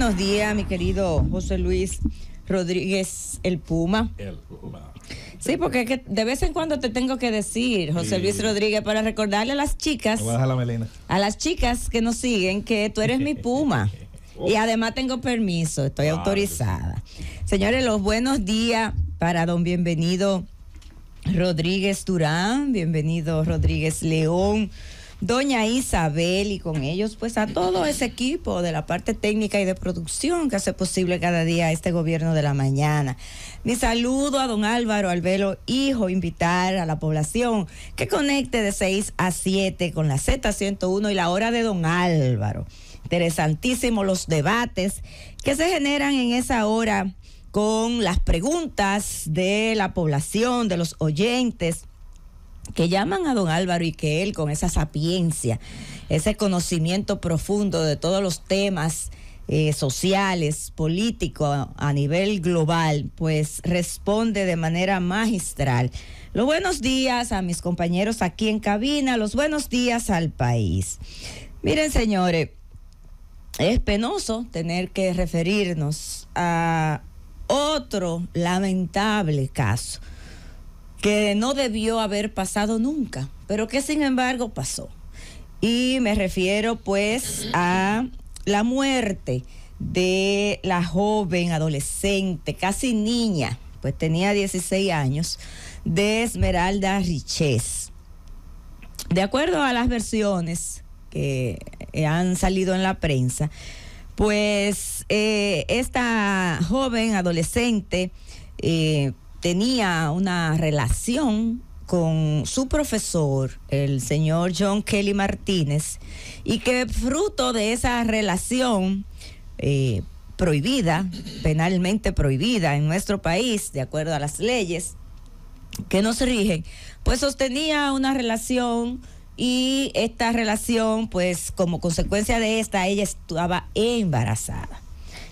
buenos días, mi querido José Luis Rodríguez, el Puma. El Puma. Sí, porque es que de vez en cuando te tengo que decir, José Luis Rodríguez, para recordarle a las chicas, voy a dejar la melena. a las chicas que nos siguen, que tú eres mi Puma. Y además tengo permiso, estoy autorizada. Señores, los buenos días para don Bienvenido Rodríguez Durán, Bienvenido Rodríguez León, doña Isabel, y con ellos pues a todo ese equipo de la parte técnica y de producción que hace posible cada día este gobierno de la mañana. Mi saludo a don Álvaro Albelo, hijo, invitar a la población que conecte de 6 a 7 con la Z101 y la hora de don Álvaro. Interesantísimos los debates que se generan en esa hora con las preguntas de la población, de los oyentes que llaman a don Álvaro, y que él, con esa sapiencia, ese conocimiento profundo de todos los temas sociales, políticos a nivel global, pues responde de manera magistral. Los buenos días a mis compañeros aquí en cabina, los buenos días al país. Miren, señores, es penoso tener que referirnos a otro lamentable caso que no debió haber pasado nunca, pero que sin embargo pasó. Y me refiero pues a la muerte de la joven adolescente, casi niña, pues tenía 16 años, de Esmeralda Richez. De acuerdo a las versiones que han salido en la prensa, pues esta joven adolescente tenía una relación con su profesor, el señor John Kelly Martínez, y que fruto de esa relación prohibida, penalmente prohibida en nuestro país, de acuerdo a las leyes que nos rigen, pues sostenía una relación, y esta relación, pues como consecuencia de esta, ella estaba embarazada.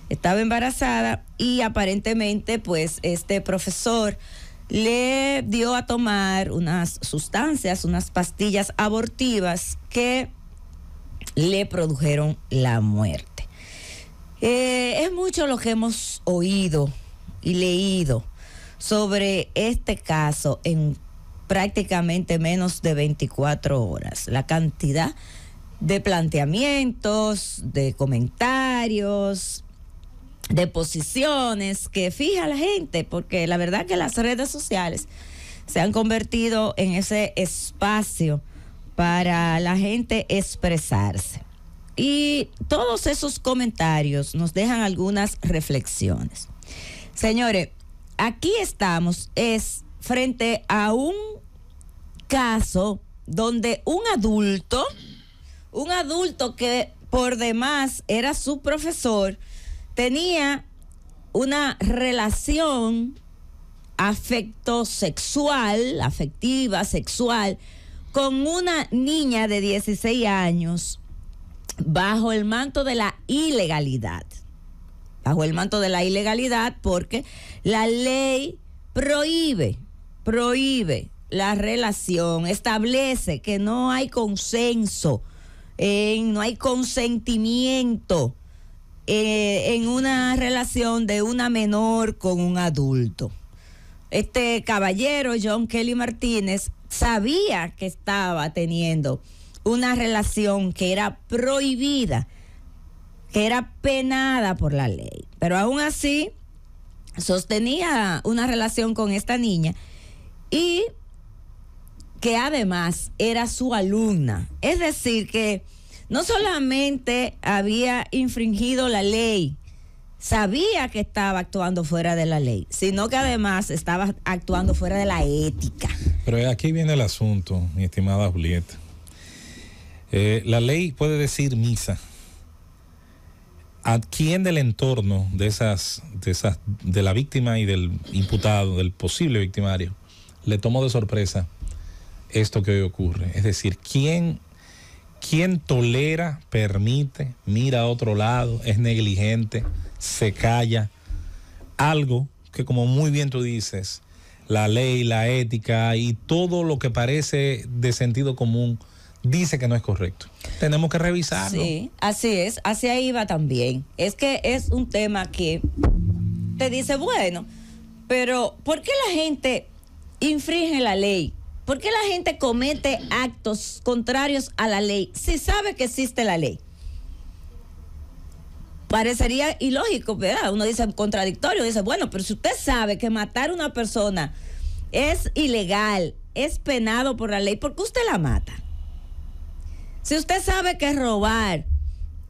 Estaba embarazada y aparentemente pues este profesor le dio a tomar unas sustancias, unas pastillas abortivas que le produjeron la muerte. Es mucho lo que hemos oído y leído sobre este caso en prácticamente menos de 24 horas. La cantidad de planteamientos, de comentarios, de posiciones que fija la gente, porque la verdad que las redes sociales se han convertido en ese espacio para la gente expresarse. Y todos esos comentarios nos dejan algunas reflexiones. Señores, aquí estamos frente a un caso donde un adulto que por demás era su profesor, tenía una relación afectiva, sexual, con una niña de 16 años bajo el manto de la ilegalidad. Bajo el manto de la ilegalidad, porque la ley prohíbe la relación, establece que no hay consenso, no hay consentimiento en una relación de una menor con un adulto. Este caballero, John Kelly Martínez, sabía que estaba teniendo una relación que era prohibida, que era penada por la ley, pero aún así sostenía una relación con esta niña, y que además era su alumna. Es decir, que no solamente había infringido la ley, sabía que estaba actuando fuera de la ley, sino que además estaba actuando fuera de la ética. Pero aquí viene el asunto, mi estimada Julieta. La ley puede decir misa. ¿A quién del entorno de la víctima y del imputado, del posible victimario, le tomó de sorpresa esto que hoy ocurre? Es decir, ¿quién tolera, permite, mira a otro lado, es negligente, se calla? Algo que, como muy bien tú dices, la ley, la ética y todo lo que parece de sentido común dice que no es correcto. tenemos que revisarlo. Sí, así es, hacia ahí va también. Es que es un tema que te dice, bueno, pero ¿por qué la gente infringe la ley? ¿Por qué la gente comete actos contrarios a la ley si sabe que existe la ley? Parecería ilógico, ¿verdad? Uno dice contradictorio, dice, bueno, pero si usted sabe que matar a una persona es ilegal, es penado por la ley, ¿por qué usted la mata? Si usted sabe que robar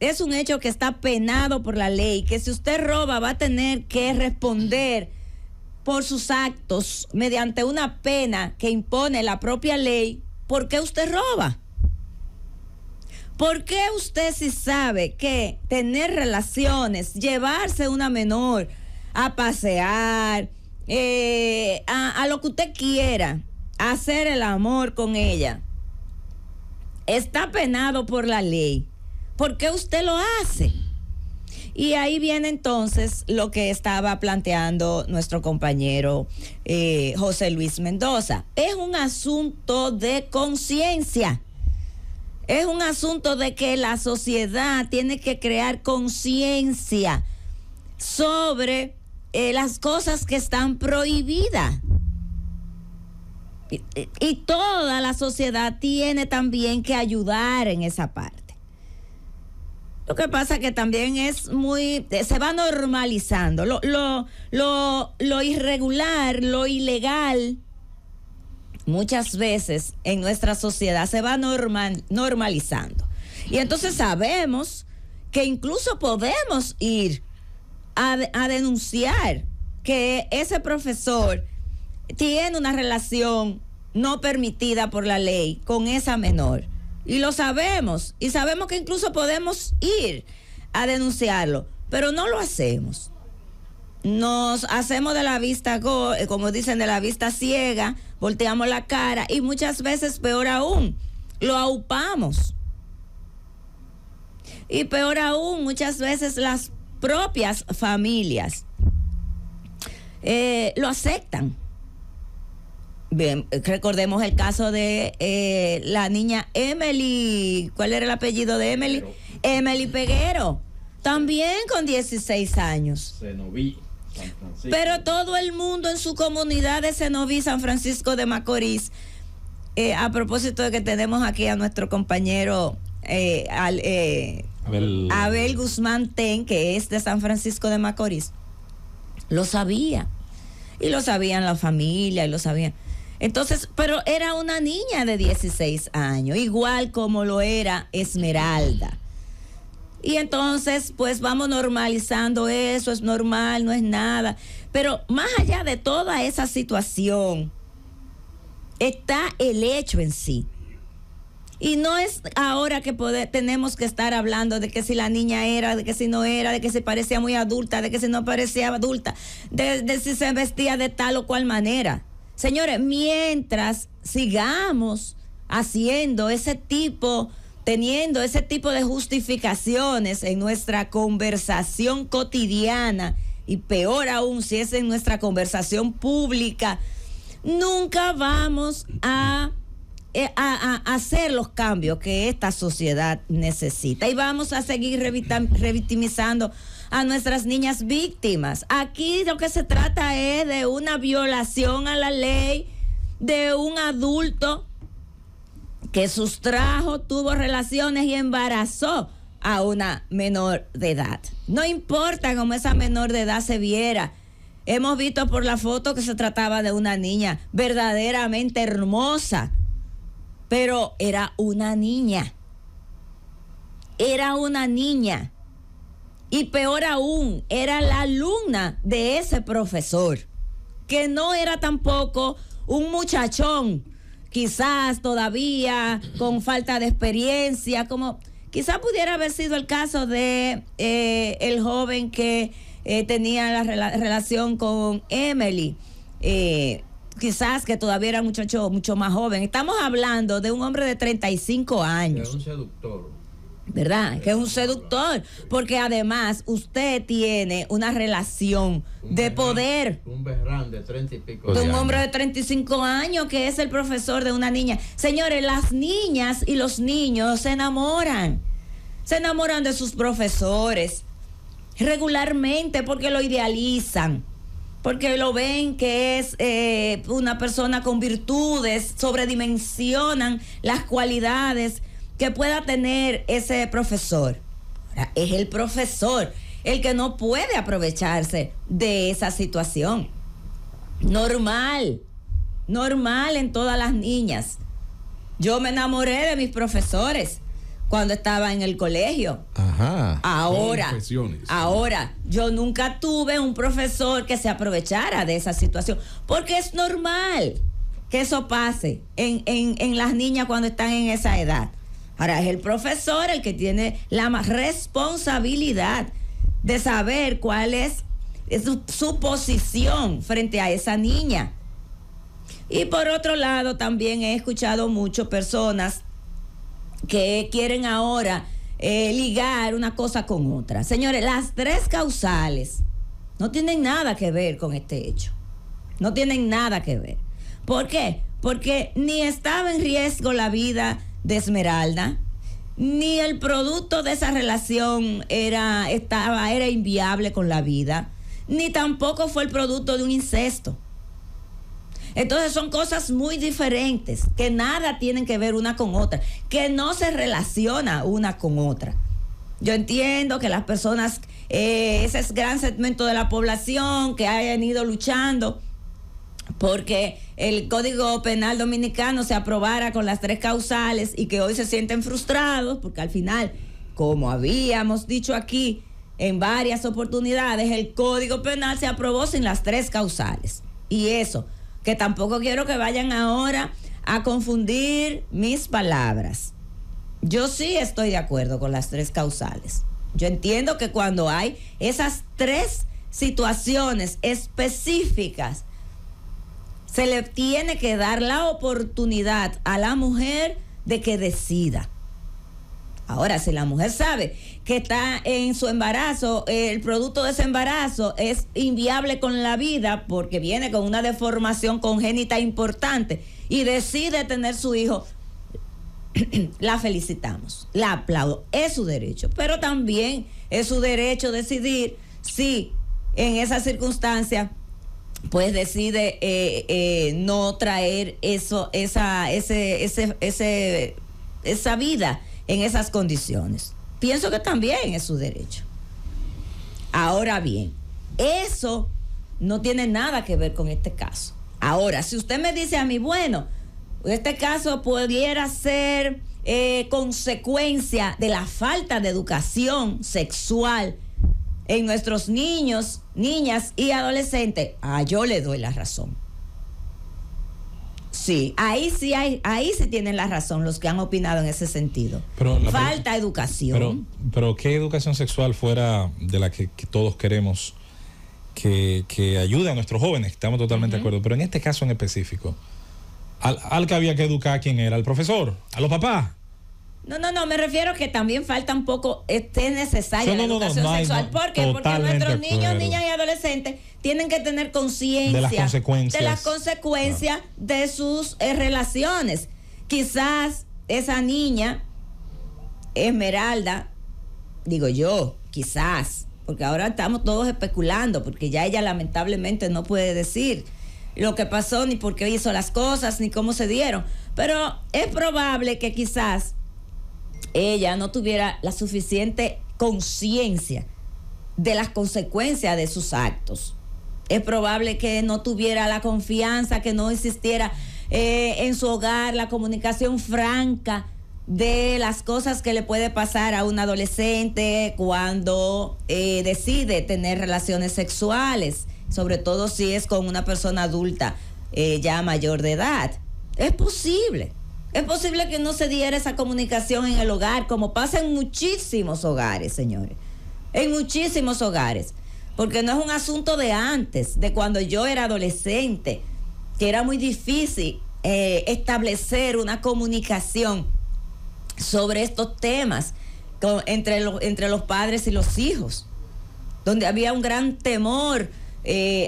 es un hecho que está penado por la ley, que si usted roba va a tener que responder por sus actos mediante una pena que impone la propia ley, ¿por qué usted roba? ¿Por qué usted, si sabe que tener relaciones, llevarse una menor a pasear, a lo que usted quiera, hacer el amor con ella, está penado por la ley? ¿Por qué usted lo hace? Y ahí viene entonces lo que estaba planteando nuestro compañero José Luis Mendoza. Es un asunto de conciencia. Es un asunto de que la sociedad tiene que crear conciencia sobre las cosas que están prohibidas. Y toda la sociedad tiene también que ayudar en esa parte. Lo que pasa es que también es se va normalizando. Lo irregular, lo ilegal, muchas veces en nuestra sociedad se va normalizando. Y entonces sabemos que incluso podemos ir a denunciar que ese profesor tiene una relación no permitida por la ley con esa menor. Y lo sabemos. Y sabemos que incluso podemos ir a denunciarlo. Pero no lo hacemos. Nos hacemos de la vista, como dicen, de la vista ciega, volteamos la cara y muchas veces, peor aún, lo aupamos. Y peor aún, muchas veces las propias familias lo aceptan. Bien, recordemos el caso de la niña Emily. ¿Cuál era el apellido de Emily? Emily Peguero. También con 16 años. Cenoví, San Francisco. Pero todo el mundo en su comunidad de Cenoví, San Francisco de Macorís, a propósito de que tenemos aquí a nuestro compañero Abel Guzmán Ten, que es de San Francisco de Macorís, lo sabía. Y lo sabían la familia, y lo sabían. Entonces, pero era una niña de 16 años, igual como lo era Esmeralda. Y entonces, pues vamos normalizando eso, es normal, no es nada. Pero más allá de toda esa situación, está el hecho en sí. Y no es ahora que tenemos que estar hablando de que si la niña era, de que si no era, de que si parecía muy adulta, de que si no parecía adulta, de si se vestía de tal o cual manera. Señores, mientras sigamos haciendo teniendo ese tipo de justificaciones en nuestra conversación cotidiana, y peor aún si es en nuestra conversación pública, nunca vamos a hacer los cambios que esta sociedad necesita, y vamos a seguir revictimizando a nuestras niñas víctimas. Aquí lo que se trata es de una violación a la ley de un adulto que sustrajo, tuvo relaciones y embarazó a una menor de edad. No importa cómo esa menor de edad se viera. Hemos visto por la foto que se trataba de una niña verdaderamente hermosa, pero era una niña. Era una niña. Y peor aún, era la alumna de ese profesor, que no era tampoco un muchachón, quizás todavía con falta de experiencia, como quizás pudiera haber sido el caso de el joven que tenía la relación con Emily. Quizás que todavía era un muchacho mucho más joven. Estamos hablando de un hombre de 35 años. Era un seductor. ¿verdad? Que es un seductor, porque además usted tiene una relación de poder. Un berrán de 30 y pico De de un años. hombre de 35 años que es el profesor de una niña. Señores, las niñas y los niños se enamoran de sus profesores regularmente porque lo idealizan, porque lo ven que es una persona con virtudes, sobredimensionan las cualidades que pueda tener ese profesor. Ahora, es el profesor el que no puede aprovecharse de esa situación. Normal en todas las niñas. Yo me enamoré de mis profesores cuando estaba en el colegio. Ajá. Ahora, yo nunca tuve un profesor que se aprovechara de esa situación, porque es normal que eso pase en las niñas cuando están en esa edad. Ahora, es el profesor el que tiene la responsabilidad de saber cuál es su posición frente a esa niña. Y por otro lado, también he escuchado mucho personas que quieren ahora ligar una cosa con otra. Señores, las 3 causales no tienen nada que ver con este hecho. No tienen nada que ver. ¿Por qué? Porque ni estaba en riesgo la vida de Esmeralda, ni el producto de esa relación era inviable con la vida, ni tampoco fue el producto de un incesto. Entonces son cosas muy diferentes, que nada tienen que ver una con otra, que no se relaciona una con otra. Yo entiendo que las personas, ese es gran segmento de la población que hayan ido luchando porque el Código Penal Dominicano se aprobara con las 3 causales y que hoy se sienten frustrados porque al final, como habíamos dicho aquí en varias oportunidades, el Código Penal se aprobó sin las 3 causales. Y eso, que tampoco quiero que vayan ahora a confundir mis palabras. Yo sí estoy de acuerdo con las 3 causales. Yo entiendo que cuando hay esas 3 situaciones específicas, se le tiene que dar la oportunidad a la mujer de que decida. Ahora, si la mujer sabe que está en su embarazo, el producto de ese embarazo es inviable con la vida porque viene con una deformación congénita importante y decide tener su hijo, la felicitamos, la aplaudo, es su derecho, pero también es su derecho decidir si en esa circunstancia pues decide no traer esa vida en esas condiciones. Pienso que también es su derecho. Ahora bien, eso no tiene nada que ver con este caso. Ahora, si usted me dice a mí, bueno, este caso pudiera ser consecuencia de la falta de educación sexual en nuestros niños, niñas y adolescentes, yo le doy la razón. Sí, ahí sí tienen la razón los que han opinado en ese sentido. Falta educación. Pero ¿qué educación sexual fuera de la que todos queremos que ayude a nuestros jóvenes? Estamos totalmente de acuerdo. Pero en este caso en específico, al que había que educar, ¿a quién era? ¿Al profesor? ¿A los papás? No, me refiero que también falta un poco, es necesaria la educación sexual. ¿Por qué? Porque nuestros niños, niñas y adolescentes tienen que tener conciencia de las consecuencias de sus relaciones. Quizás esa niña, Esmeralda, digo yo, quizás, porque ahora estamos todos especulando, porque ya ella lamentablemente no puede decir lo que pasó, ni por qué hizo las cosas, ni cómo se dieron. Pero es probable que quizás ella no tuviera la suficiente conciencia de las consecuencias de sus actos. Es probable que no tuviera la confianza, que no existiera en su hogar la comunicación franca de las cosas que le puede pasar a un adolescente cuando decide tener relaciones sexuales, sobre todo si es con una persona adulta ya mayor de edad. Es posible que no se diera esa comunicación en el hogar, como pasa en muchísimos hogares, señores. En muchísimos hogares. Porque no es un asunto de antes, de cuando yo era adolescente, que era muy difícil establecer una comunicación sobre estos temas entre los padres y los hijos, donde había un gran temor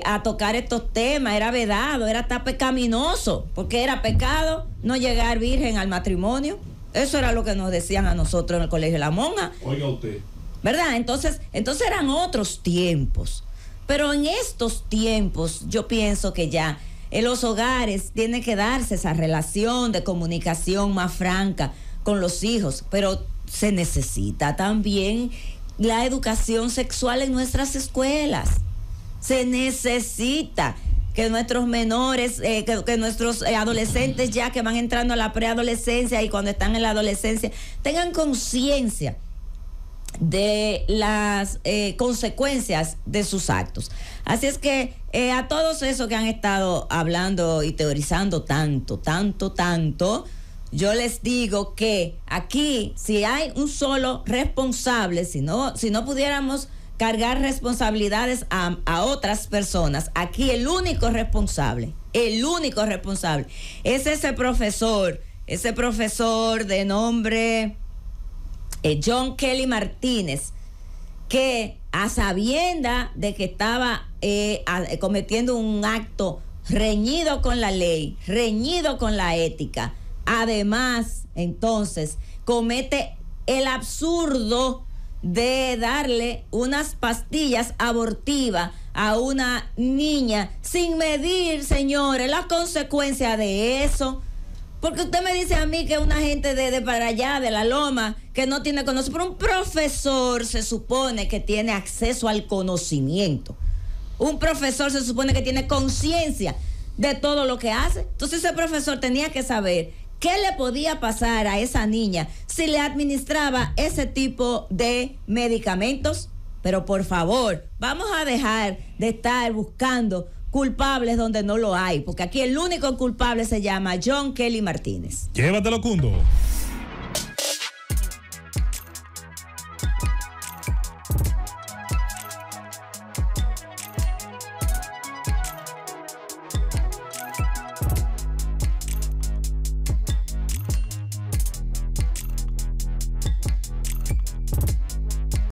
a tocar estos temas, era vedado, era hasta pecaminoso, porque era pecado no llegar virgen al matrimonio. Eso era lo que nos decían a nosotros en el colegio de la monja. Oiga usted. ¿Verdad? Entonces eran otros tiempos. Pero en estos tiempos yo pienso que ya en los hogares tiene que darse esa relación de comunicación más franca con los hijos, pero se necesita también la educación sexual en nuestras escuelas. Se necesita que nuestros menores, que nuestros adolescentes ya que van entrando a la preadolescencia y cuando están en la adolescencia tengan conciencia de las consecuencias de sus actos. Así es que a todos esos que han estado hablando y teorizando tanto, yo les digo que aquí, si hay un solo responsable, si no pudiéramos cargar responsabilidades a otras personas, aquí el único responsable es ese profesor de nombre John Kelly Martínez, que a sabienda de que estaba cometiendo un acto reñido con la ley, reñido con la ética, además entonces comete el absurdo de darle unas pastillas abortivas a una niña sin medir, señores, las consecuencias de eso. Porque usted me dice a mí que una gente de para allá, de la loma, que no tiene conocimiento, pero un profesor se supone que tiene acceso al conocimiento. Un profesor se supone que tiene conciencia de todo lo que hace. Entonces ese profesor tenía que saber qué le podía pasar a esa niña si le administraba ese tipo de medicamentos. Pero por favor, vamos a dejar de estar buscando culpables donde no lo hay, porque aquí el único culpable se llama John Kelly Martínez. Llévatelo, Cundo.